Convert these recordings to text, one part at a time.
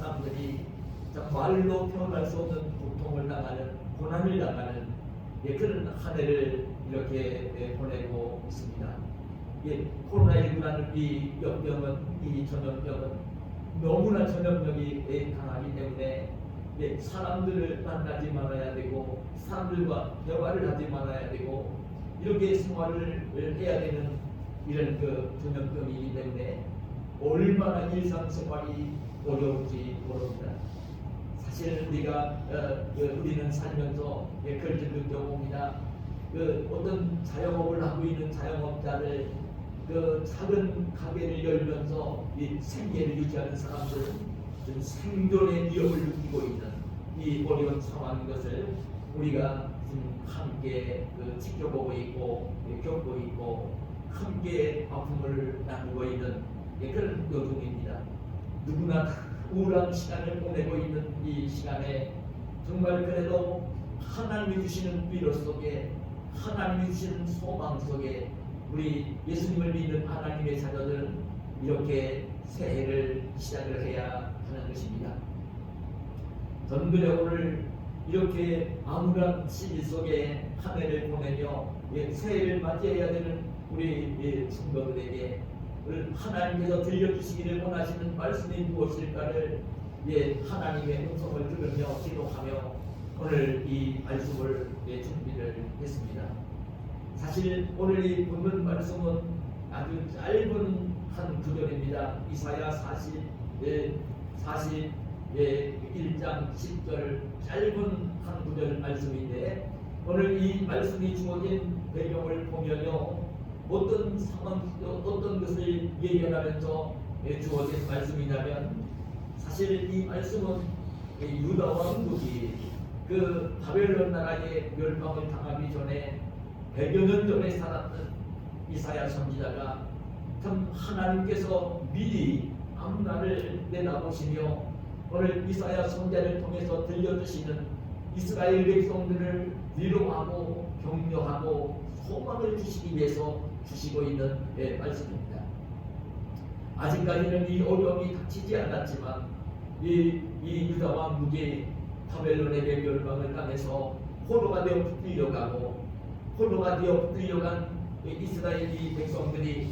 사람들이 말로 표현할 수 없는 고통을 당하는, 고난을 당하는 그런 한 해를 이렇게 보내고 있습니다. 코로나19라는 이 역병은, 이 전염병은 너무나 전염력이 강하기 때문에 사람들을 만나지 말아야 되고, 사람들과 대화를 하지 말아야 되고, 이렇게 생활을 해야 되는 이런 전염병이기 때문에 얼마나 일상생활이 어려운지 모릅니다. 사실 우리는 살면서 그렇게 느껴봅니다. 어떤 자영업을 하고 있는 자영업자를, 작은 가게를 열면서 이 생계를 유지하는 사람들은 좀 생존의 위협을 느끼고 있는 이 어려운 상황인 것을 우리가 지금 함께 지켜보고 있고 겪고 있고 함께 아픔을 나누고 있는 그런 요즘입니다. 누구나 우울한 시간을 보내고 있는 이 시간에 정말 그래도 하나님이 주시는 위로 속에, 하나님이 주시는 소망 속에 우리 예수님을 믿는 하나님의 자녀들은 이렇게 새해를 시작을 해야 하는 것입니다. 저는 그래 오늘 이렇게 암울한 시기 속에 한 해를 보내며 새해를 맞이해야 되는 우리 성도들에게 하나님께서 들려주시기를 원하시는 말씀이 무엇일까를 하나님의 음성을 들으며 기도하며 오늘 이 말씀을 준비를 했습니다. 사실 오늘 이 본문 말씀은 아주 짧은 한 구절입니다. 이사야 41장 10절 짧은 한 구절 말씀인데, 오늘 이 말씀이 주어진 배경을 보면요, 어떤 상황, 어떤 것을 예견하면서 주어진 말씀이냐면, 사실 이 말씀은 유다 왕국이 바벨론 나라의 멸망을 당하기 전에 100여 년 전에 살았던 이사야 선지자가 참 하나님께서 미리 앞날을 내다보시며 오늘 이사야 선지자를 통해서 들려주시는 이스라엘 백성들을 위로하고 격려하고 소망을 주시기 위해서 주시고 있는 말씀입니다. 아직까지는 이 어려움이 닥치지 않았지만 이 유다 왕국이 바벨론에게 멸망을 당해서 포로가 되어 붙들려간 이스라엘 이 백성들이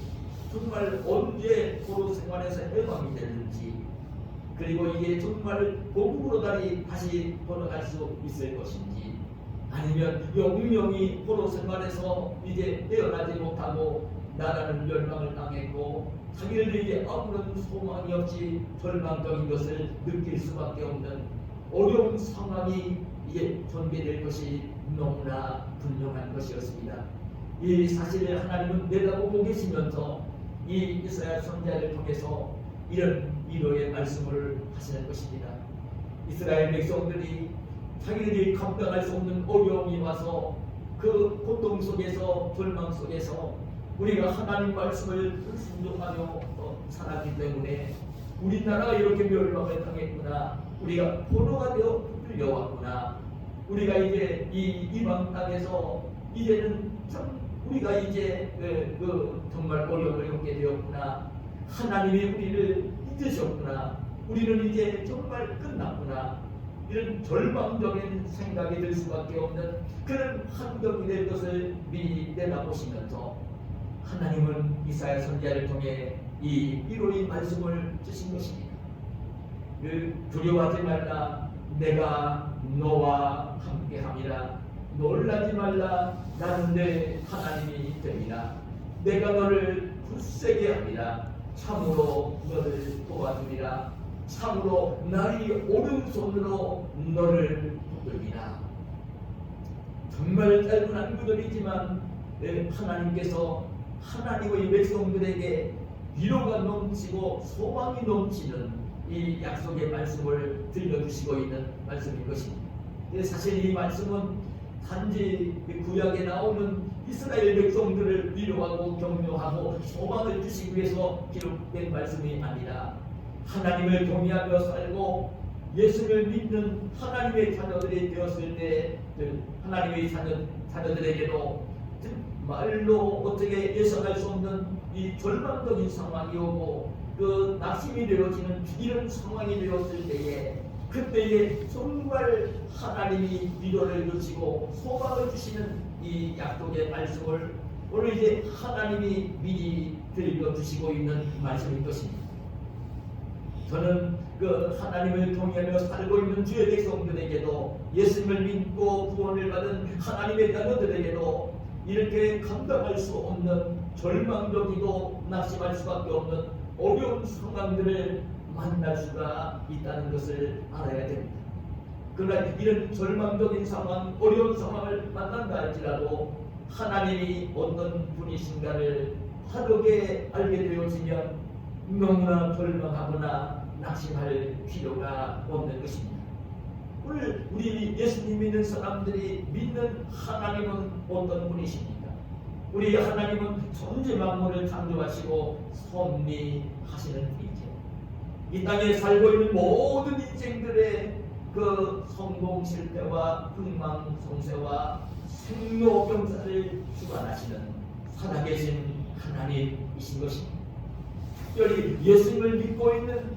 정말 언제 포로 생활에서 해방이 되는지, 그리고 이게 정말 고국으로 다시 돌아갈 수 있을 것인지, 아니면 영영이 포로 생활에서 이제 헤어나지 못하고 나라는 멸망을 당했고 자기들에게 아무런 소망이 없이 절망적인 것을 느낄 수밖에 없는 어려운 상황이 이제 전개될 것이 너무나 분명한 것이었습니다. 이 사실을 하나님은 내다보고 계시면서 이 이스라엘 선지자를 통해서 이런 위로의 말씀을 하시는 것입니다. 이스라엘 백성들이 자기들이 감당할 수 없는 어려움이 와서 그 고통 속에서, 절망 속에서 우리가 하나님 말씀을 순종하며 살았기 때문에 우리나라가 이렇게 멸망을 당했구나, 우리가 포로가 되어 끌려왔구나, 우리가 이제 이 이방 땅에서 이제는 참 우리가 이제 정말 어려움을 겪게 되었구나, 하나님이 우리를 잊으셨구나, 우리는 이제 정말 끝났구나, 이런 절망적인 생각이 들 수밖에 없는 그런 환경이 될 것을 미리 내다보시면서 하나님은 이사야 선지자를 통해 이 위로의 말씀을 주신 것입니다. 두려워하지 말라, 내가 너와 함께함이라. 놀라지 말라, 나는 내 하나님이 되리라. 내가 너를 굳세게 하리라. 참으로 너를 도와주리라. 참으로 나의 오른손으로 너를 붙들리라. 정말 짧은 한 구절이지만 하나님께서 하나님의 백성들에게 위로가 넘치고 소망이 넘치는 이 약속의 말씀을 들려주시고 있는 말씀인 것입니다. 사실 이 말씀은 단지 구약에 나오는 이스라엘 백성들을 위로하고 격려하고 소망을 주시기 위해서 기록된 말씀이 아니라 하나님을 경외하며 살고 예수를 믿는 하나님의 자녀들이 되었을 때 하나님의 자녀들에게도 말로 어떻게 예상할 수 없는 이 절망적인 상황이 오고 그 낙심이 되어지는 이런 상황이 되었을 때에 그때에 정말 하나님이 위로를 주시고 소망을 주시는 이 약속의 말씀을 오늘 이제 하나님이 미리 들려주시고 있는 말씀일 것입니다. 저는 그 하나님을 통하며 살고 있는 주의 백성들에게도 예수님을 믿고 구원을 받은 하나님의 자녀들에게도 이렇게 감당할 수 없는 절망적이고 낙심할 수밖에 없는 어려운 상황들을 만날 수가 있다는 것을 알아야 됩니다. 그러나 이런 절망적인 상황, 어려운 상황을 만난다 할지라도 하나님이 어떤 분이신가를 바르게 알게 되어지면 너무나 절망하거나 낙심할 필요가 없는 것입니다. 오늘 우리 예수님 믿는 사람들이 믿는 하나님은 어떤 분이십니까? 우리 하나님은 천지 만물을 창조하시고 섭리하시는 분이죠. 이 땅에 살고 있는 모든 인생들의 그 성공 실패와 흥망 성쇠와 생로병사를 주관하시는 살아계신 하나님이신 것입니다. 특별히 예수님을 믿고 있는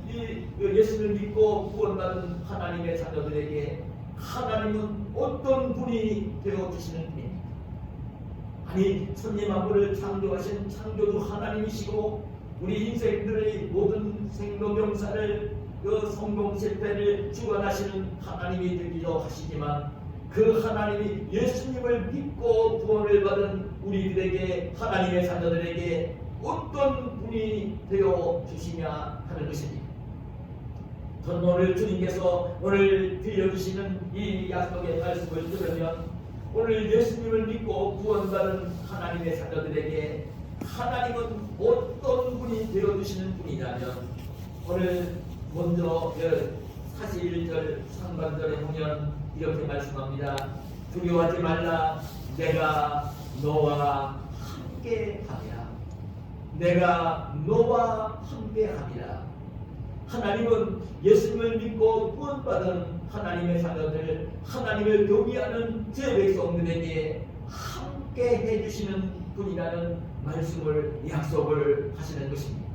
예수님을 믿고 구원받은 하나님의 자녀들에게 하나님은 어떤 분이 되어 주시는 분입니까? 아니 천지 만물을 창조하신 창조주 하나님이시고 우리 인생들의 모든 생로병사를 그 성공 실패를 주관하시는 하나님이 되기도 하시지만 그 하나님이 예수님을 믿고 구원을 받은 우리들에게 하나님의 자녀들에게 어떤 분이 되어 주시냐 하는 것입니다. 저는 오늘 주님께서 오늘 들려주시는 이 약속의 말씀을 들으면 오늘 예수님을 믿고 구원받은 하나님의 자녀들에게 하나님은 어떤 분이 되어주시는 분이냐면 오늘 먼저 41절 상반절에 보면 이렇게 말씀합니다. 두려워하지 말라. 내가 너와 함께하리라. 내가 너와 함께하리라. 하나님은 예수님을 믿고 구원받은 하나님의 자녀들, 하나님을 경외하는 제 백성들에게 함께 해주시는 분이라는 말씀을 약속을 하시는 것입니다.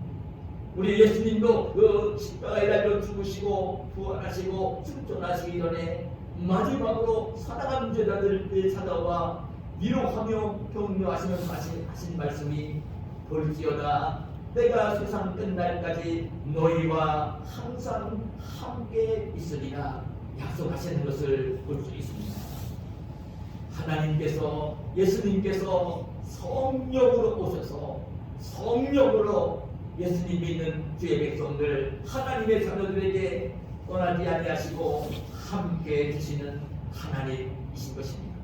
우리 예수님도 그 십자가에 달려 죽으시고 부활하시고 승천하시기 전에 마지막으로 사랑하는 제자들을 찾아와 위로하며 격려하시면서 하신 말씀이 볼지어다 내가 세상 끝날까지 너희와 항상 함께 있으리라 약속하시는 것을 볼 수 있습니다. 하나님께서 예수님께서 성령으로 오셔서 성령으로 예수님 믿는 주의 백성들 하나님의 자녀들에게 떠나지 아니하시고 함께 계시는 하나님이신 것입니다.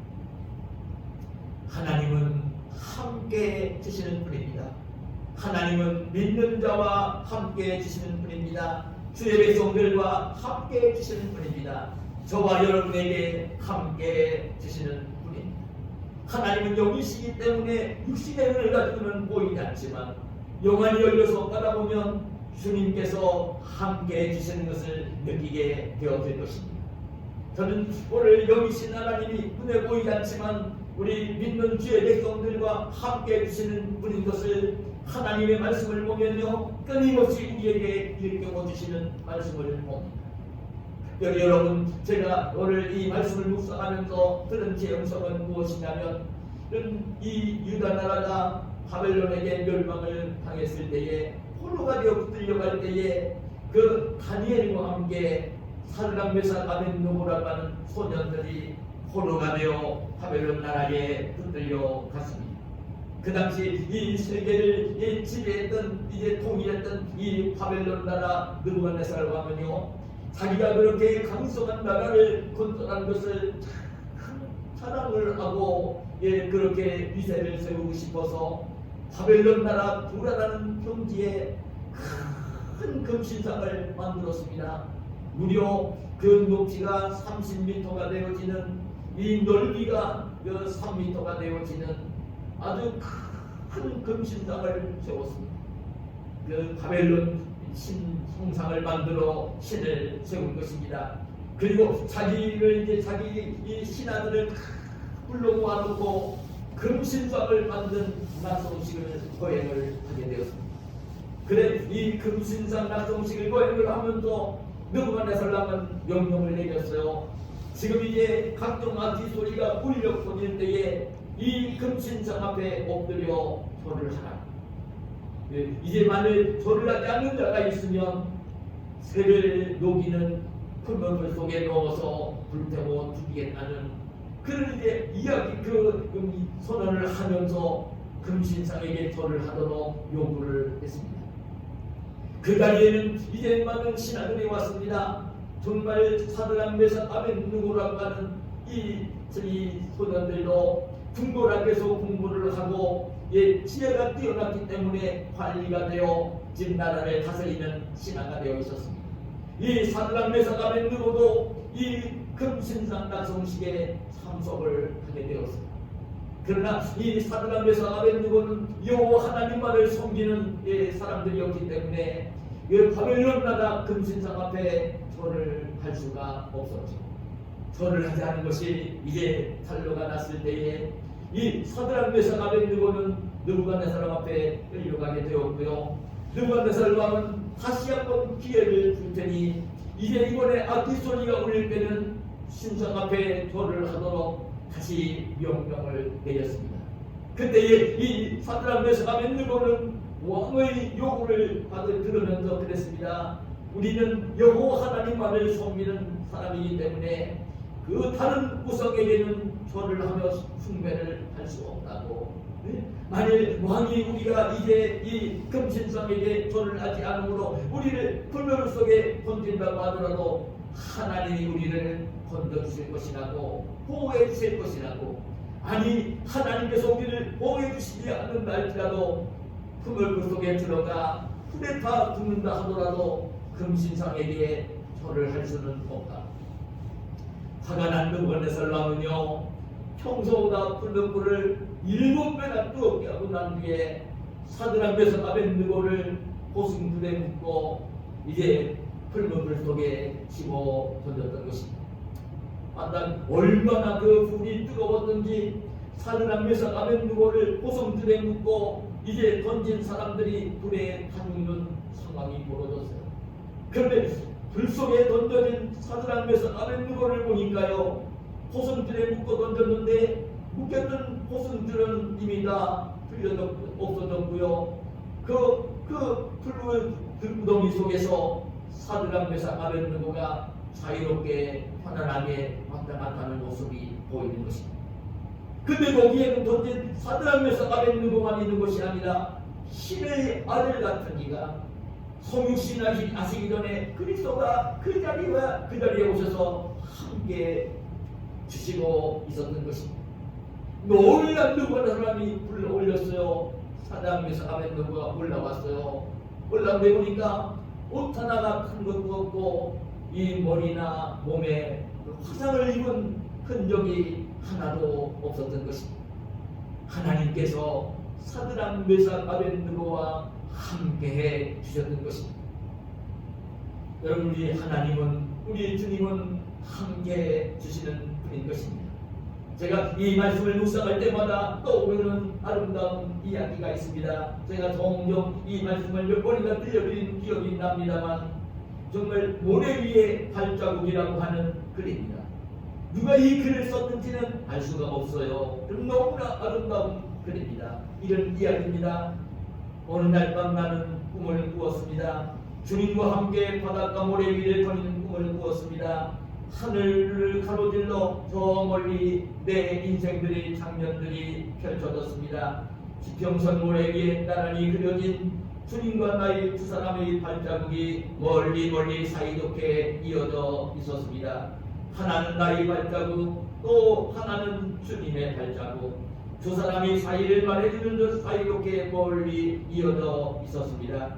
하나님은 함께 계시는 분입니다. 하나님은 믿는 자와 함께 계시는 분입니다. 주의 백성들과 함께 계시는 분입니다. 저와 여러분에게 함께 계시는 분입니다. 하나님은 영이시기 때문에 육신의 눈을 가지고는 보이지 않지만 영안이 열려서 바라보면 주님께서 함께 계시는 것을 느끼게 되어질 것입니다. 저는 오늘 영이신 하나님이 눈에 보이지 않지만 우리 믿는 주의 백성들과 함께 계시는 분인 것을 하나님의 말씀을 보면요 끊임없이 우리에게 일깨워 주시는 말씀을 봅니다. 여기 여러분 제가 오늘 이 말씀을 묵상하면서 들은 제 음성은 무엇이냐면 이 유다 나라가 바벨론에게 멸망을 당했을 때에 포로가 되어 붙들려갈 때에 그 다니엘과 함께 사드락 메삭 아벳느고라고 하는 소년들이 포로가 되어 바벨론 나라에 붙들려 갔습니다. 그 당시 이 세계를 지배했던 이제 통일했던 이 바벨론 나라 느부갓네살 왕은요 자기가 그렇게 강성한 나라를 건설한 것을 자랑을 하고 그렇게 위세를 세우고 싶어서 바벨론 나라 두라라는 평지에 큰 금신상을 만들었습니다. 무려 그 높이가 30m가 되어지는 이 넓이가 3m가 되어지는 아주 큰 금신상을 세웠습니다. 그 바벨론 신 형상을 만들어 신을 세운 것입니다. 그리고 자기를 자기 이 신하들을 불러 모아놓고 금신상을 만든 나성식을 거행을 하게 되었습니다. 그래 이 금신상 낙성식을 거행을 하면서 느부갓네살람은 명령을 내렸어요. 지금 이제 각종 악기 소리가 울려 퍼질 때에 이 금신상 앞에 엎드려 절을 하라. 이제 만일 절을 하지 않는 자가 있으면 새를 녹이는 풀무불 속에 넣어서 불태워 죽이겠다는 그런 이제 이야기 선언을 하면서 금신상에게 절을 하도록 요구를 했습니다. 그 자리에는 이제 많은 신하들이 왔습니다. 정말 사드락 메삭 아벤느고라고 하는 이 소년들도 궁궐학에서 공부를 하고 지혜가 뛰어났기 때문에 관리가 되어 집 나라를 다스리는 신하가 되어 있었습니다. 이 사드락 메삭 아벤느고도 이 금신상 낙성식에 참석을 하게 되었습니다. 그러나 이 사드락 메삭 아벤느고는 여호와 하나님만을 섬기는 사람들이었기 때문에 바벨론 나라 금신상 앞에 절을 할 수가 없었죠. 절을 하지 않은 것이 이제 탄로가 났을 때에 이 사드락 메삭 아벤느고는 느부갓네살 앞에 끌려가게 되었고요. 느부갓네살 왕은 다시 한번 기회를 줄 테니 이제 이번에 악기 소리가 울릴 때는 신상 앞에 절을 하도록 다시 명령을 내렸습니다. 그때에 이 사드락 메삭 아벤느고는 왕의 요구를 들으면서 그랬습니다. 우리는 여호와 하나님만을 섬기는 사람이기 때문에 그 다른 우상에게는 절을 하며 숭배를 할 수 없다고. 만일 왕이 우리가 이제 이 금신상에게 절을 하지 않으므로 우리를 불멸 속에 던진다고 하더라도 하나님이 우리를 건져주실 것이라고, 보호해 주실 것이라고, 아니 하나님께서 우리를 보호해 주시지 않는다 할지라도 그 속에 들어가 불에 타 죽는다 하더라도 금신상에게 절을 할 수는 없다. 화가 난 느부갓네살 왕은요, 평소보다 붉은 불을 7배나 뜨겁게 하고 난 뒤에 사드락 메삭 아벤느고를 고승불에 묶고 이제 붉은 불 속에 집어 던졌던 것입니다. 얼마나 그 불이 뜨거웠던지 사드락 메삭 아벤느고를 고승불에 묶고 이제 던진 사람들이 불에 타 죽는 상황이 벌어졌어요. 그런데 불 속에 던져진 사드락 메삭 아벤느고를 보니까요, 고승줄에 묶어 던졌는데 묶였던 고승줄은 이미 다 없어졌고요. 그 불구덩이 속에서 사드락 메삭 아벤느고가 자유롭게 편안하게 왔다 갔다 하는 모습이 보이는 것입니다. 근데 거기에는 던진 사드락 메삭 아벤느고만 있는 것이 아니라 신의 아들 같은 이가 성육신하시 아시기 전에 그리스도가 그 자리에 오셔서 함께 주시고 있었던 것입니다. 놀란 느부갓네살이 불러 올렸어요. 사드락 메삭 아벤느고가 올라왔어요. 올라오게 보니까 옷 하나가 큰 것도 없고 이 머리나 몸에 화상을 입은 흔적이 하나도 없었던 것입니다. 하나님께서 사드락 메삭 아벤느고와 함께해 주셨던 것입니다. 여러분, 우리 주님은 함께해 주시는 분인 것입니다. 제가 이 말씀을 묵상할 때마다 떠오르는 아름다운 이야기가 있습니다. 제가 종종 이 말씀을 몇 번이나 들려드린 기억이 납니다만 정말 모래 위에 발자국이라고 하는 글입니다. 누가 이 글을 썼는지는 알 수가 없어요. 너무나 아름다운 글입니다. 이런 이야기입니다. 어느 날 밤 나는 꿈을 꾸었습니다. 주님과 함께 바닷가 모래 위를 거니는 꿈을 꾸었습니다. 하늘을 가로질러 저 멀리 내 인생들의 장면들이 펼쳐졌습니다. 지평선 모래 위에 나란히 그려진 주님과 나의 두 사람의 발자국이 멀리 사이좋게 이어져 있었습니다. 하나는 나의 발자국, 또 하나는 주님의 발자국. 두 사람이 사이를 말해주는 듯 사이좋게 멀리 이어져 있었습니다.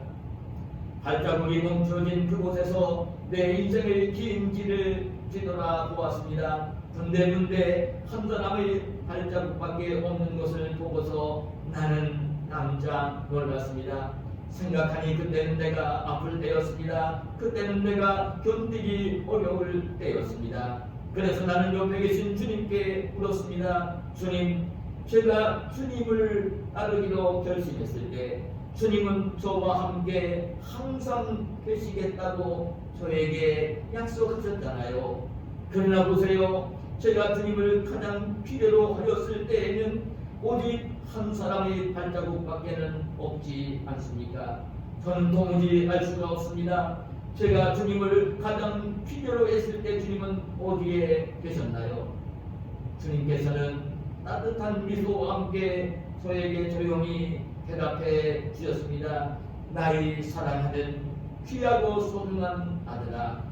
발자국이 멈춰진 그곳에서 내 인생의 긴 길을 뒤돌아보았습니다. 군데군데 한 사람의 발자국밖에 없는 것을 보고서 나는 깜짝 놀랐습니다. 생각하니 그때는 내가 아플 때였습니다. 그때는 내가 견디기 어려울 때였습니다. 그래서 나는 옆에 계신 주님께 물었습니다. 주님, 제가 주님을 따르기로 결심했을 때 주님은 저와 함께 항상 계시겠다고 저에게 약속하셨잖아요. 그러나 보세요. 제가 주님을 가장 필요로 하였을 때에는 오직 한 사람의 발자국밖에는 없지 않습니까? 저는 도무지 알 수가 없습니다. 제가 주님을 가장 필요로 했을 때 주님은 어디에 계셨나요? 주님께서는 따뜻한 미소와 함께 저에게 조용히 대답해 주셨습니다. 나의 사랑하는 귀하고 소중한 아들아,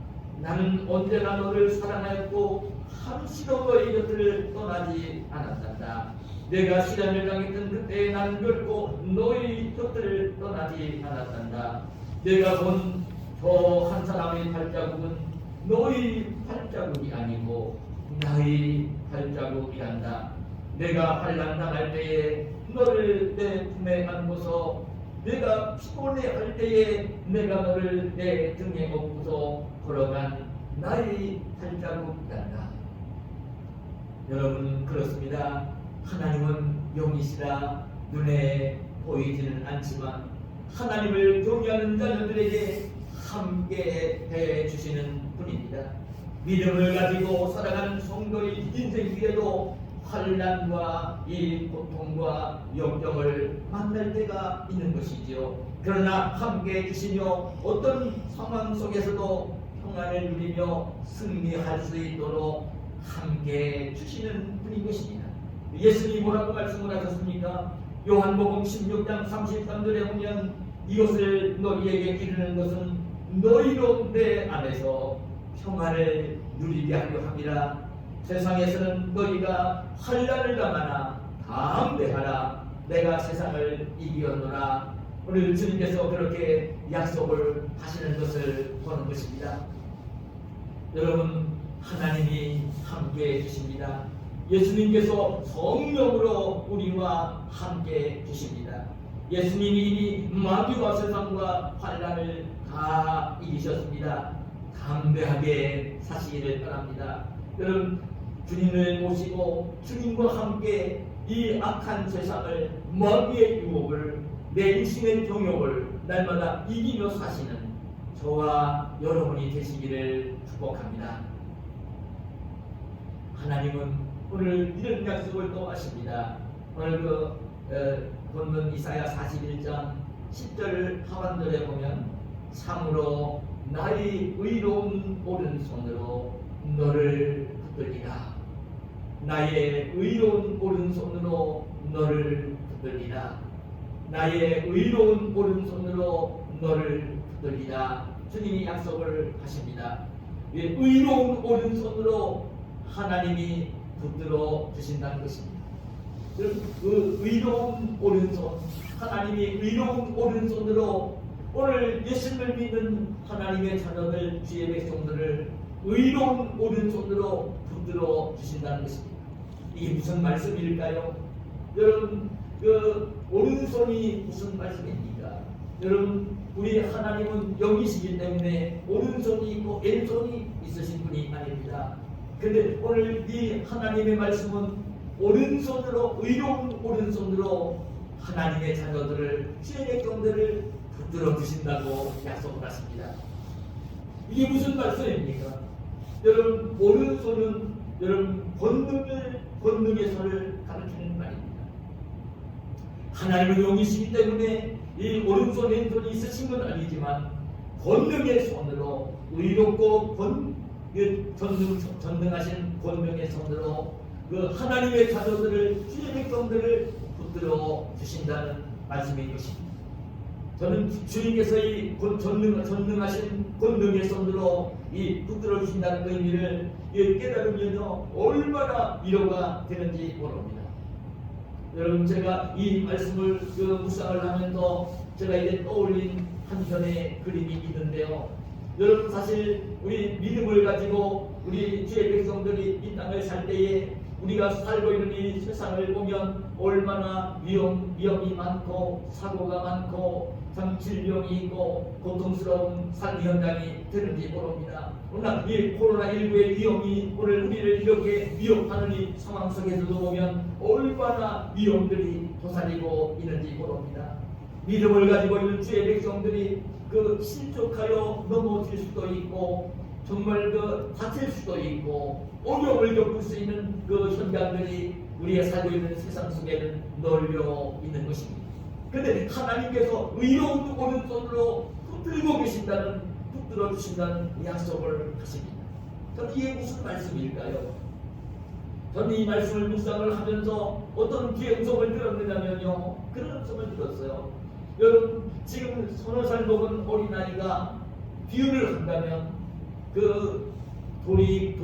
나는 언제나 너를 사랑하였고 한시도 너의 곁을 떠나지 않았단다. 내가 시련을 당했던 그때 난 결코 너의 곁을 떠나지 않았단다. 내가 본 저 한 사람의 발자국은 너의 발자국이 아니고 나의 발자국이란다. 내가 환난 당할 때에 너를 내 품에 안고서, 내가 피곤해할 때에 내가 너를 내 등에 업고서 걸어간 나의 발자국이란다. 여러분, 그렇습니다. 하나님은 영이시라 눈에 보이지는 않지만 하나님을 경외하는 자녀들에게 함께 해주시는 분입니다. 믿음을 가지고 살아가는 성도의 인생길에도 환난과 이 고통과 역경을 만날 때가 있는 것이지요. 그러나 함께 해주시며 어떤 상황 속에서도 평안을 누리며 승리할 수 있도록 함께 해주시는 분인 것입니다. 예수님이 뭐라고 말씀을 하셨습니까? 요한복음 16장 33절에 보면 이것을 너희에게 이르는 것은 너희로 내 안에서 평안을 누리게 하려 함이라. 세상에서는 너희가 환난을 당하나 담대하라. 내가 세상을 이기었노라. 오늘 주님께서 그렇게 약속을 하시는 것을 보는 것입니다. 여러분, 하나님이 함께 해주십니다. 예수님께서 성령으로 우리와 함께 계십니다. 예수님이 이미 마귀와 세상과 환난을 다 이기셨습니다. 담대하게 사시기를 바랍니다. 여러분, 주님을 모시고 주님과 함께 이 악한 세상을, 마귀의 유혹을, 내 인생의 경욕을 날마다 이기며 사시는 저와 여러분이 되시기를 축복합니다. 하나님은 오늘 이런 약속을 또 하십니다. 오늘 본문 이사야 41장 10절 하반절에 보면 참으로 나의 의로운 오른손으로 너를 붙들리라. 나의 의로운 오른손으로 너를 붙들리라. 나의 의로운 오른손으로 너를 붙들리라. 주님이 약속을 하십니다. 의로운 오른손으로 하나님이 붙들어 주신다는 것입니다. 그 의로운 오른손, 하나님이 의로운 오른손으로 오늘 예수님을 믿는 하나님의 자녀들, 주의 백성들을 의로운 오른손으로 붙들어 주신다는 것입니다. 이게 무슨 말씀일까요? 여러분, 그 오른손이 무슨 말씀입니까? 여러분, 우리 하나님은 영이시기 때문에 오른손이 있고 왼손이 있으신 분이 아닙니다. 근데 오늘 이 하나님의 말씀은 오른손으로, 의로운 오른손으로 하나님의 자녀들을, 주의 백성들을 붙들어 주신다고 약속을 하십니다. 이게 무슨 말씀입니까? 여러분, 오른손은 여러분 권능의 손을 가르치는 말입니다. 하나님은 영이시기 때문에 이 오른손 왼손이 있으신 건 아니지만 권능의 손으로, 의롭고 전능하신 권능의 손으로 그 하나님의 자녀들을, 주의 백성들을 붙들어 주신다는 말씀인 것입니다. 저는 주님께서 이 전능하신 권능의 손으로 이 붙들어 주신다는 의미를 깨달으면요 얼마나 위로가 되는지 모릅니다. 여러분, 제가 이 말씀을 묵상을 하면서 제가 이제 떠올린 한 편의 그림이 있는데요. 여러분, 사실 우리 믿음을 가지고 우리 주의 백성들이 이 땅을 살 때에 우리가 살고 있는 이 세상을 보면 얼마나 위험이 많고 사고가 많고 참 질병이 있고 고통스러운 삶 현장이 되는지 모릅니다. 그러나 이 코로나19의 위험이 오늘 우리를 이렇게 위협하는 이 상황 속에서도 보면 얼마나 위험들이 도사리고 있는지 모릅니다. 믿음을 가지고 있는 주의 백성들이 그 실족하여 넘어질 수도 있고 정말 그 다칠 수도 있고 어려움을 겪을 수 있는 그 현장들이 우리가 살고 있는 세상 속에는 널려 있는 것입니다. 그런데 하나님께서 의로운 오른손으로 붙들고 계신다는, 붙들어 주신다는 약속을 하십니다. 저는 이게 무슨 말씀일까요? 저는 이 말씀을 묵상을 하면서 어떤 귀의 음성을 들었느냐면요, 그런 음성을 들었어요. 여러분, 지금 서너 살 먹은 어린아이가 비유를 한다면 그 돌이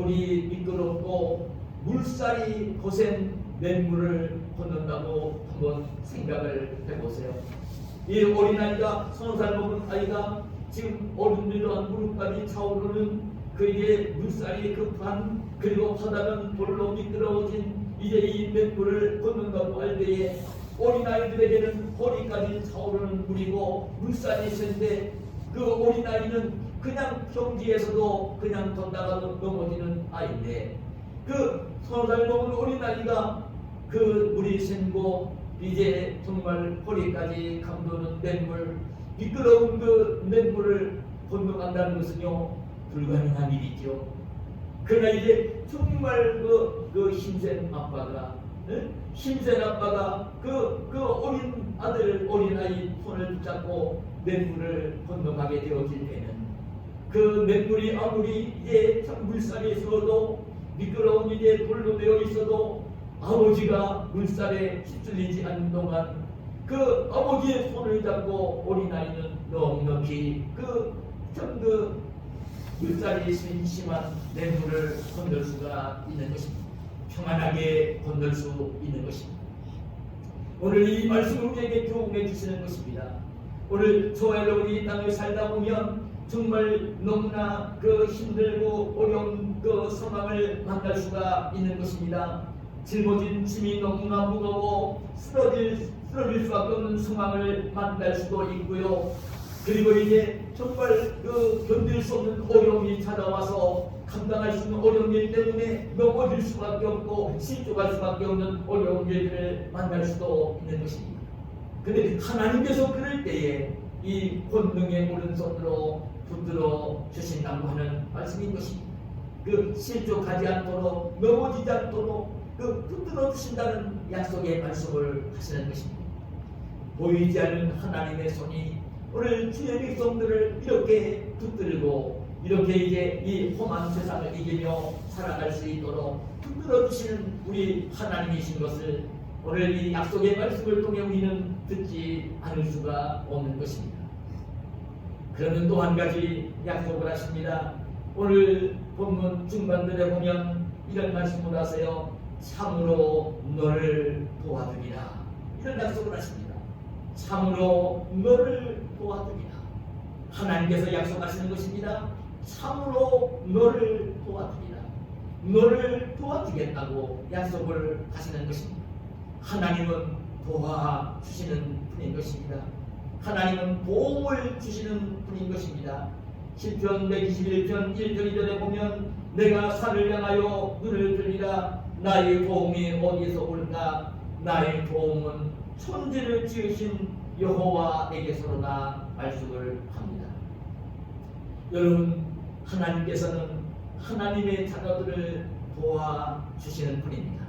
미끄럽고 물살이 거센 냇물을 건넌다고 한번 생각을 해보세요. 이 어린아이가, 서너 살 먹은 아이가 지금 어른들한 무릎까지 차오르는 그의 물살이 급한, 그리고 바다는 돌로 미끄러워진 이제 이 냇물을 건넌다고 할 때에 어린아이들에게는 허리까지 차오르는 물이고 물살이 센데 그 어린아이는 그냥 평지에서도 그냥 걷다가 넘어지는 아이인데 그 서너 살 먹은 어린아이가 그 물이 샌고 이제 정말 허리까지 감도는 냇물, 미끄러운 그 냇물을 건너간다는 것은요 불가능한 일이죠. 그러나 이제 정말 그 힘센 아빠가, 힘센 아빠가 그 어린 아들, 어린 아이 손을 붙잡고 냇물을 건너가게 되어질 때는 그 냇물이 아무리 이제 참 물살이 있어도 미끄러운 이제 돌로 되어 있어도 아버지가 물살에 휩쓸리지 않는 동안 그 아버지의 손을 잡고 어린 아이는 넉넉히 그 물살이 심한 냇물을 건널 수가 있는 것입니다. 평안하게 건널 수 있는 것입니다. 오늘 이 말씀을 우리에게 교훈해 주시는 것입니다. 오늘 저와 여러분이 이 땅을 살다 보면 정말 너무나 그 힘들고 어려운 그 상황을 만날 수가 있는 것입니다. 짊어진 짐이 너무나 무거워 쓰러질 수밖에 없는 상황을 만날 수도 있고요. 그리고 이제 정말 그 견딜 수 없는 어려움이 찾아와서 감당할 수 있는 어려운 일 때문에 넘어질 수밖에 없고 실족할 수밖에 없는 어려운 일들을 만날 수도 있는 것입니다. 그런데 하나님께서 그럴 때에 이 권능의 오른손으로 붙들어 주신다고 하는 말씀인 것입니다. 그 실족하지 않도록 넘어지지 않도록 그 붙들어 주신다는 약속의 말씀을 하시는 것입니다. 보이지 않는 하나님의 손이 오늘 주의 백성들을 이렇게 붙들고 이렇게 이제 이 험한 세상을 이기며 살아갈 수 있도록 붙들어 주시는 우리 하나님이신 것을 오늘 이 약속의 말씀을 통해 우리는 듣지 않을 수가 없는 것입니다. 그러면 또 한 가지 약속을 하십니다. 오늘 본문 중반들에 보면 이런 말씀을 하세요. 참으로 너를 도와주리라. 이런 약속을 하십니다. 참으로 너를 도와주리라. 하나님께서 약속하시는 것입니다. 참으로 너를 도와주리라. 너를 도와주겠다고 약속을 하시는 것입니다. 하나님은 도와주시는 분인 것입니다. 하나님은 도움을 주시는 분인 것입니다. 시편 121편 1절 2절에 보면 내가 산을 향하여 눈을 들리라. 나의 도움이 어디서 올까? 나의 도움은 천지를 지으신 여호와에게서로다 말씀을 합니다. 여러분, 하나님께서는 하나님의 자녀들을 도와주시는 분입니다.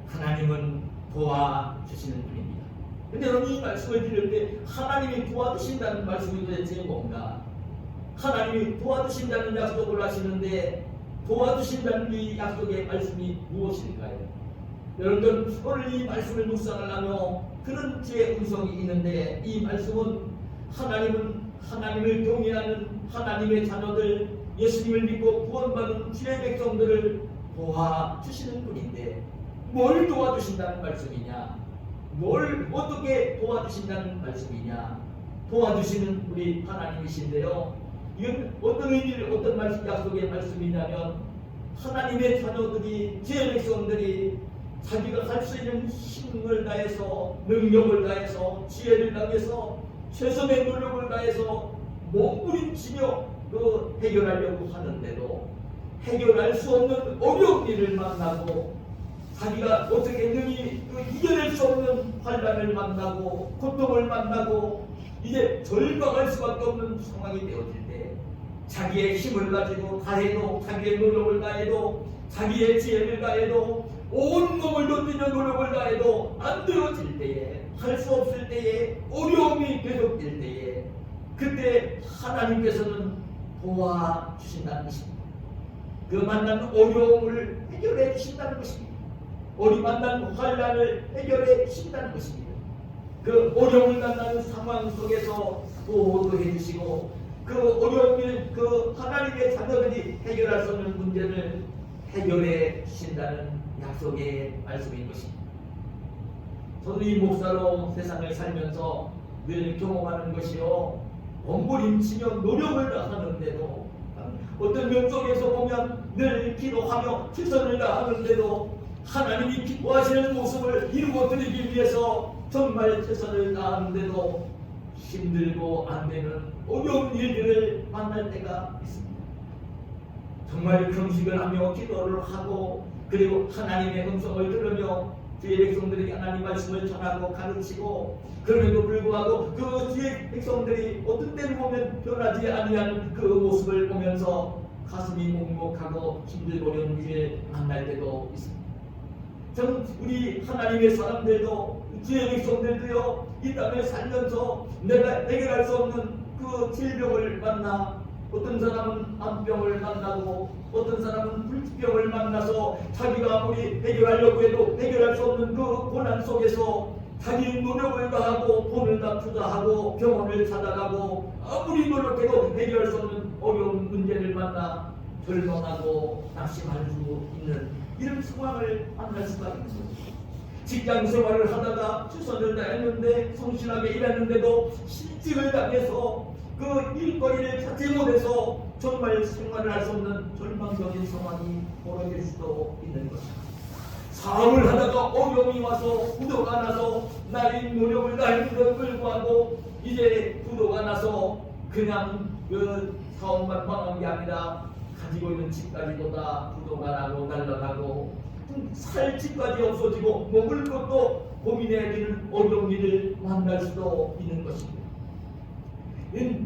하나님은 도와주시는 분입니다. 근데 여러분, 이 말씀을 드릴 때 하나님이 도와주신다는 말씀이 도대체 뭔가? 하나님이 도와주신다는 약속을 하시는데 도와주신다는 이 약속의 말씀이 무엇일까요? 여러분, 오늘 이 말씀을 묵상을 하며 그런 제 음성이 있는데 이 말씀은 하나님은 하나님을 경외하는 하나님의 자녀들, 예수님을 믿고 구원받은 주의 백성들을 도와주시는 분인데 뭘 도와주신다는 말씀이냐? 뭘 어떻게 도와주신다는 말씀이냐? 도와주시는 우리 하나님이신데요. 이건 어떤 의미를, 어떤 말씀, 약속의 말씀이냐면 하나님의 자녀들이, 주의 백성들이 자기가 할 수 있는 힘을 다해서, 능력을 다해서, 지혜를 다해서, 최선의 노력을 다해서 몸부림치며 그 해결하려고 하는데도 해결할 수 없는 어려운 일을 만나고 자기가 어떻게 능히 이겨낼 수 없는 환난을 만나고 고통을 만나고 이제 절망할 수밖에 없는 상황이 되어질 때 자기의 힘을 가지고 다해도 자기의 노력을 다해도 자기의 지혜를 다해도 온 몸을 던지는 노력을 다해도 안 되어질 때에 할 수 없을 때에 어려움이 계속될 때에 그때 하나님께서는 도와주신다는 것입니다. 그 만난 어려움을 해결해 주신다는 것입니다. 우리 만난 환난을 해결해 주신다는 것입니다. 그 어려움을 만나는 상황 속에서 보호해 주시고 그 어려움을 그 하나님의 자녀들이 해결할 수 없는 문제를 해결해 주신다는 약속의 말씀인 것입니다. 저도 이 목사로 세상을 살면서 늘 경험하는 것이요, 몸부림치며 노력을 다하는데도 어떤 면적에서 보면 늘 기도하며 최선을 다하는데도 하나님이 기뻐하시는 모습을 이루어 드리기 위해서 정말 최선을 다하는데도 힘들고 안 되는 어려운 일들을 만날 때가 있습니다. 정말 금식을 하며 기도를 하고 그리고 하나님의 음성을 들으며 주의 백성들에게 하나님 말씀을 전하고 가르치고 그럼에도 불구하고 그 주의 백성들이 어떤 때를 보면 변하지 아니하는 그 모습을 보면서 가슴이 먹먹하고 힘들고 어려운 일을 만날 때도 있습니다. 전 우리 하나님의 사람들도 주의 백성들도요, 이 땅에 살면서 내가 해결할 수 없는 그 질병을 만나 어떤 사람은 암병을 만나고 어떤 사람은 불치병을 만나서 자기가 아무리 해결하려고 해도 해결할 수 없는 그 고난 속에서 자기 노력을 다하고 돈을 다 투자하고 병원을 찾아가고 아무리 노력해도 해결할 수 없는 어려운 문제를 만나 절망하고 낙심할 수 있는 이런 상황을 만날 수가 있는 거죠. 직장 생활을 하다가 최선을 다했는데 성실하게 일했는데도 실직을 당해서 그 일거리를 찾지 못해서 정말 생활을 할 수 없는 절망적인 상황이 벌어질 수도 있는 것입니다. 사업을 하다가 어려움이 와서 부도가 나서 나의 노력을 다했는데도 불구하고 이제 부도가 나서 그냥 그 사업만 망한 게 아니라 가지고 있는 집까지도 다 부도가 나고 날아가고 살 집까지 없어지고 먹을 것도 고민해야 되는 어려운 일을 만날 수도 있는 것입니다.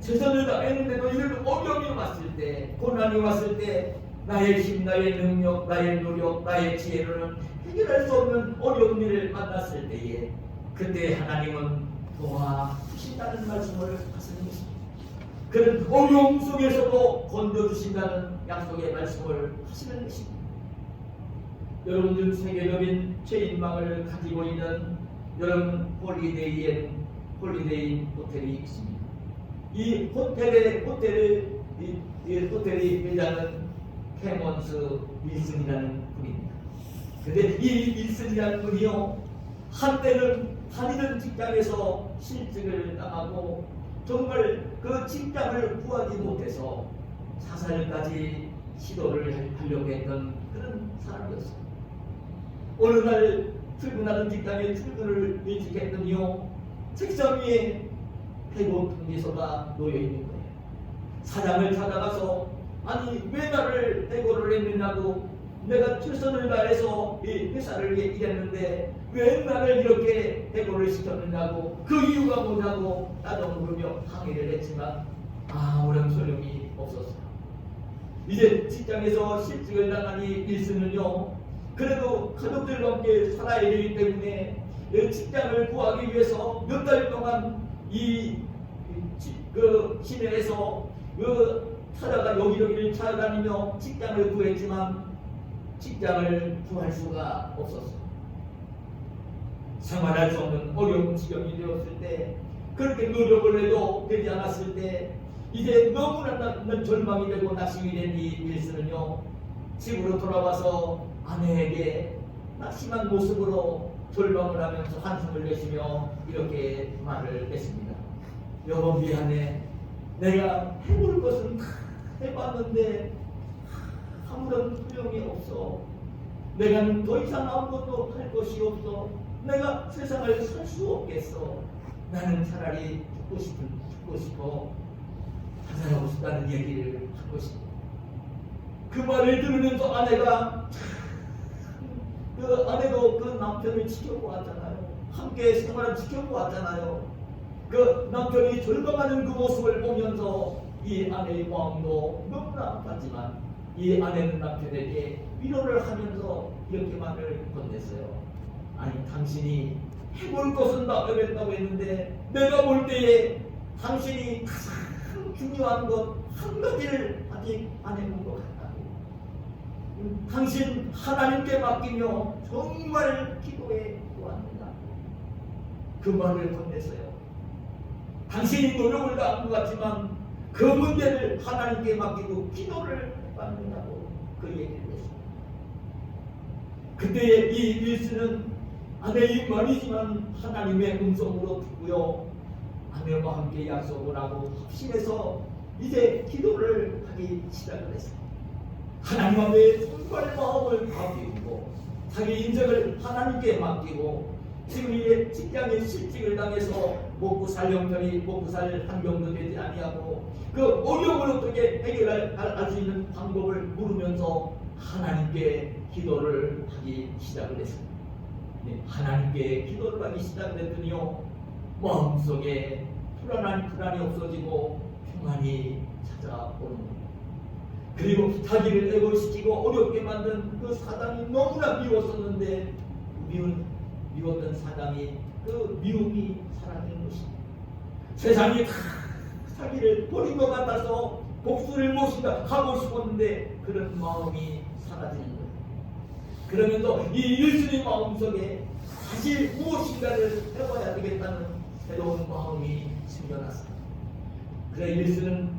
최선을 다했는데도 이런 어려움이 왔을 때, 고난이 왔을 때 나의 힘, 나의 능력, 나의 노력, 나의 지혜로는 해결할 수 없는 어려운 일을 만났을 때에 그때 하나님은 도와주신다는 말씀을 하시는 것입니다. 그런 어려움 속에서도 건져주신다는 약속의 말씀을 하시는 것입니다. 여러분들 세계적인 최인망을 가지고 있는 여러분 홀리데이 호텔이 있습니다. 이 호텔의 호텔이 회장은 캐먼스 윌슨이라는 분입니다. 근데 이 윌슨이라는 분이요, 한때는 다니는 직장에서 실직을 당하고 정말 그 직장을 구하지 못해서 자살까지 시도를 하려고 했던 그런 사람이었습니다. 어느 날 출근하는 직장에 출근을 일찍 했더니요, 책상 위에 해고 통지서가 놓여 있는 거예요. 사장을 찾아가서 아니 왜 나를 해고를 했느냐고, 내가 최선을 다해서 이 회사를 위해 일했는데 왜 나를 이렇게 해고를 시켰느냐고, 그 이유가 뭐냐고 따져 물으며 항의를 했지만 아무런 소용이 없었어요. 이제 직장에서 실직을 당하니 윌슨은요, 그래도 가족들과 함께 살아야 되기 때문에 직장을 구하기 위해서 몇 달 동안 그 시내에서 찾아가 여기저기를 찾아다니며 직장을 구했지만 직장을 구할 수가 없었어요. 생활할 수 없는 어려운 지경이 되었을 때, 그렇게 노력을 해도 되지 않았을 때 이제 너무나 나는 절망이 되고 낙심이 된 이 윌슨은요, 집으로 돌아와서 아내에게 낙심한 모습으로 절망을 하면서 한숨을 내쉬며 이렇게 말을 했습니다. 여보 미안해. 내가 해볼 것은 다 해봤는데 아무런 소용이 없어. 내가 더 이상 아무것도 할 것이 없어. 내가 세상을 살 수 없겠어. 나는 차라리 죽고 싶어. 자살하고 싶다는 얘기를 하고 싶어. 그 말을 들으면서 아내가 그 아내도 그 남편을 지켜보았잖아요. 함께 생활을 지켜보았잖아요. 그 남편이 절망하는 그 모습을 보면서 이 아내의 마음도 너무나 아팠지만 이 아내는 남편에게 위로를 하면서 이렇게 말을 건넸어요. 아니, 당신이 해볼 것은 다 해냈다고 했는데 내가 볼 때에 당신이 가장 중요한 것 한 가지를 아직 안 해본 것 같다고. 당신 하나님께 맡기며 정말 기도해 보았는가. 그 말을 건넸어요. 당신이 노력을 다한 것 같지만 그 문제를 하나님께 맡기고 기도를 받는다고 그 얘기를 했습니다. 그때 이 윌슨은 아내의 말이지만 하나님의 음성으로 듣고요, 아내와 함께 약속을 하고 합심해서 이제 기도를 하기 시작을 했습니다. 하나님 앞에 정말 마음을 바뀌고 자기 인생을 하나님께 맡기고 지금 이 직장에 실직을 당해서 먹고 살 형편이 먹고 살 환경도 되지 아니하고 그 어려움을 어떻게 해결할 수 있는 방법을 물으면서 하나님께 기도를 하기 시작을 했습니다. 하나님께 기도를 하기 시작을 했더니요, 마음속에 불안이 없어지고 평안이 찾아오는 겁니다. 그리고 자기를 애고시키고 어렵게 만든 그 사단이 너무나 미웠었는데 미웠던 사단이 그 미움이 사라진 것입니다. 세상이 다 자기를 버린 것 같아서 복수를 모신다 하고 싶었는데 그런 마음이 사라지는 거예요. 그러면서 이 윌슨의 마음속에 다시 무엇인가를 해봐야 되겠다는 새로운 마음이 생겨났습니다. 그래 윌슨은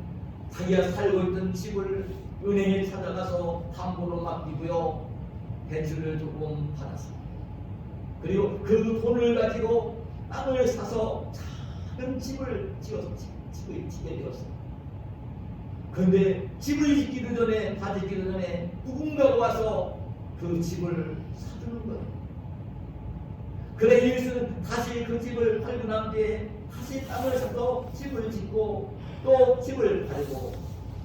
자기가 살고 있던 집을 은행에 찾아가서 담보로 맡기고요, 대출을 조금 받았습니다. 그리고 그 돈을 가지고 땅을 사서 작은 집을 짓게 되었습니다. 그런데 집을 짓기도 전에, 다 짓기도 전에 누군가가 와서 그 집을 사주는 거예요. 그래 윌슨은 다시 그 집을 팔고 난 뒤에 다시 땅을 사서 집을 짓고 또 집을 팔고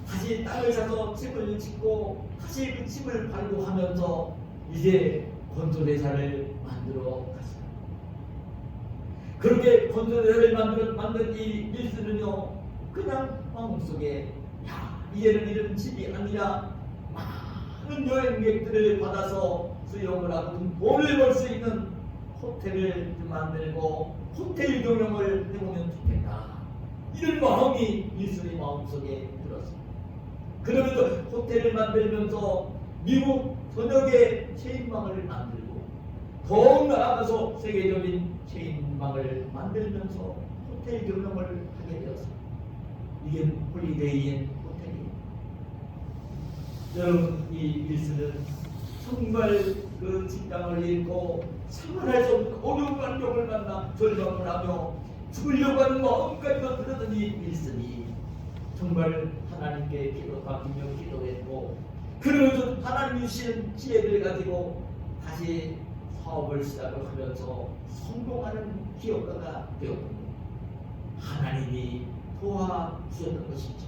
다시 땅을 사서 집을 짓고 다시 그 집을 팔고 하면서 이제 건설회사를 만들어 갔어요. 그렇게 건설회사를 만든 이 윌슨은요, 그냥 마음속에 이제는 이런 집이 아니라 많은 여행객들을 받아서 수용을 하고 돈을 벌 수 있는 호텔을 만들고 호텔 경영을 해보면 좋겠다, 이런 마음이 윌슨의 마음속에 들었습니다. 그러면서 호텔을 만들면서 미국 전역의 체인망을 만들고 더 나아가서 세계적인 체인망을 만들면서 호텔 경영을 하게 되었습니다. 이게 홀리데이인 호텔입니다. 여러분, 이 윌슨은 정말 그 직장을 잃고 생활할 수 없는 어려운 환경을 만나 절망을 하며 죽으려고 하는 마음까지도 들었던 이 윌슨이 정말 하나님께 기도하며 기도했고, 그러면서 하나님이 주시는 지혜를 가지고 다시 사업을 시작을 하면서 성공하는 기업가가 되었습니다. 하나님이 도와주셨던 것이죠.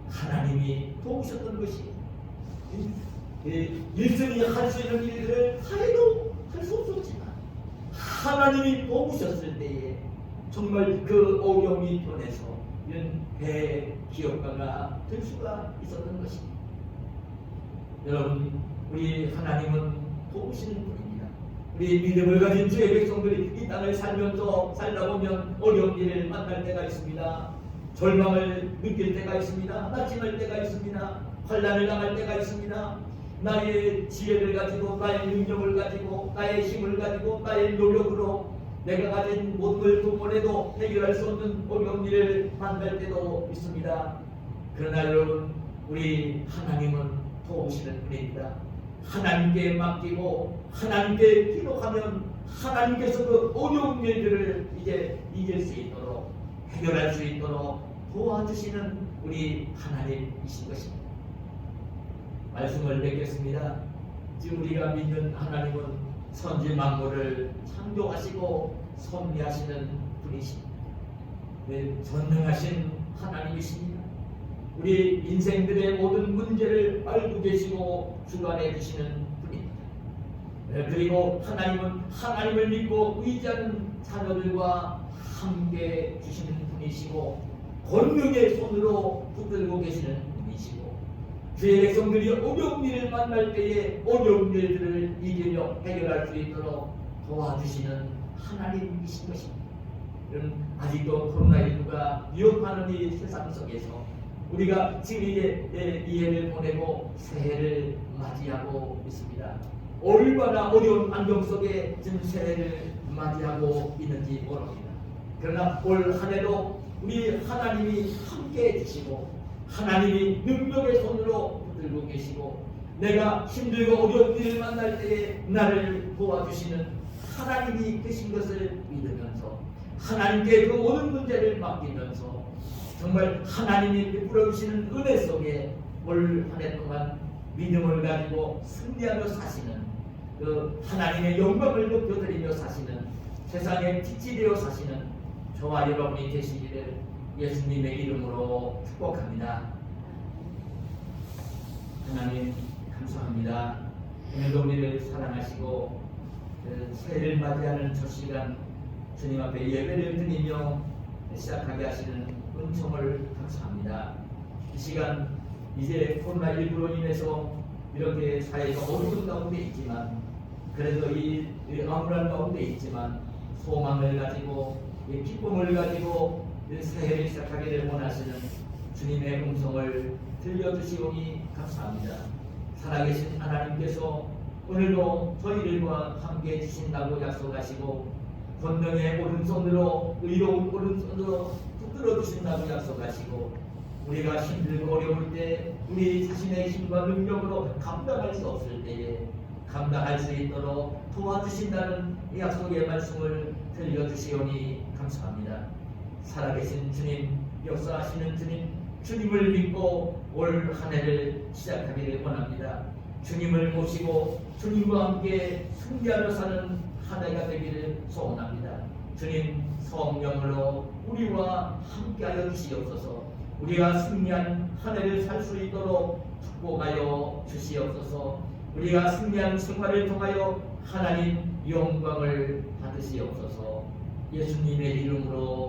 하나님이 도우셨던 것이죠. 윌슨이 할 수 있는 일들을 다 해도 할 수 없었지만 하나님이 도우셨을 때에 정말 그 어려움이 변해서 이런 대기업가가 될 수가 있었던 것입니다. 여러분, 우리 하나님은 도우시는 분입니다. 우리 믿음을 가진 주의 백성들이 이 땅을 살다 보면 어려운 일을 만날 때가 있습니다. 절망을 느낄 때가 있습니다. 낙심할 때가 있습니다. 환난을 당할 때가 있습니다. 나의 지혜를 가지고, 나의 능력을 가지고, 나의 힘을 가지고, 나의 노력으로 내가 가진 모든 걸 동원해도 해결할 수 없는 어려운 일을 만날 때도 있습니다. 그러나 여러분, 우리 하나님은 도우시는 분입니다. 하나님께 맡기고 하나님께 기도하면 하나님께서 그 어려운 일들을 이제 이길 수 있도록, 해결할 수 있도록 도와주시는 우리 하나님이신 것입니다. 말씀을 뵙겠습니다. 지금 우리가 믿는 하나님은 천지 만물을 창조하시고 섭리하시는 분이십니다. 전능하신 하나님이십니다. 우리 인생들의 모든 문제를 알고 계시고 주관해 주시는 분입니다. 그리고 하나님은 하나님을 믿고 의지하는 자녀들과 함께 주시는 분이시고 권능의 손으로 붙들고 계시는 분이시고 주의 백성들이 어려운 일을 만날 때에 어려운 일들을 이기며 해결할 수 있도록 도와주시는 하나님이신 것입니다. 아직도 코로나19가 위협하는 이 세상 속에서 우리가 지금 이제 이해를 보내고 새해를 맞이하고 있습니다. 얼마나 어려운 환경 속에 지금 새해를 맞이하고 있는지 모릅니다. 그러나 올 한 해도 우리 하나님이 함께 해주시고 하나님이 능력의 손으로 붙들고 계시고 내가 힘들고 어려운 일을 만날 때에 나를 도와주시는 하나님이 계신 것을 믿으면서 하나님께 그 모든 문제를 맡기면서 정말 하나님이 베풀어 주시는 은혜 속에 올 한 해 동안 믿음을 가지고 승리하며 사시는 그 하나님의 영광을 높여드리며 사시는 세상의 빛이 되어 사시는 저와 여러분이 되시기를 예수님의 이름으로 축복합니다. 하나님 감사합니다. 오늘도 우리를 사랑하시고 새해를 맞이하는 저 시간 주님 앞에 예배를 드리며 시작하게 하시는 은총을 감사합니다. 이 시간 이제 코로나19로 인해서 이렇게 사회가 어려운 가운데 있지만 그래도 이 암울한 가운데 있지만 소망을 가지고 기쁨을 가지고 새해를 시작하기를 원하시는 주님의 음성을 들려주시오니 감사합니다. 살아계신 하나님께서 오늘도 저희들과 함께 해주신다고 약속하시고 권능의 오른손으로 의로운 오른손으로 붙들어 주신다고 약속하시고 우리가 힘들고 어려울 때 우리 자신의 힘과 능력으로 감당할 수 없을 때에 감당할 수 있도록 도와주신다는 약속의 말씀을 들려주시오니 감사합니다. 살아계신 주님, 역사하시는 주님, 주님을 믿고 올 한 해를 시작하기를 원합니다. 주님을 모시고 주님과 함께 승리하며 사는 한 해가 되기를 소원합니다. 주님 성령으로 우리와 함께하여 주시옵소서. 우리가 승리한 한 해를 살 수 있도록 축복하여 주시옵소서. 우리가 승리한 생활을 통하여 하나님 영광을 받으시옵소서. 예수님의 이름으로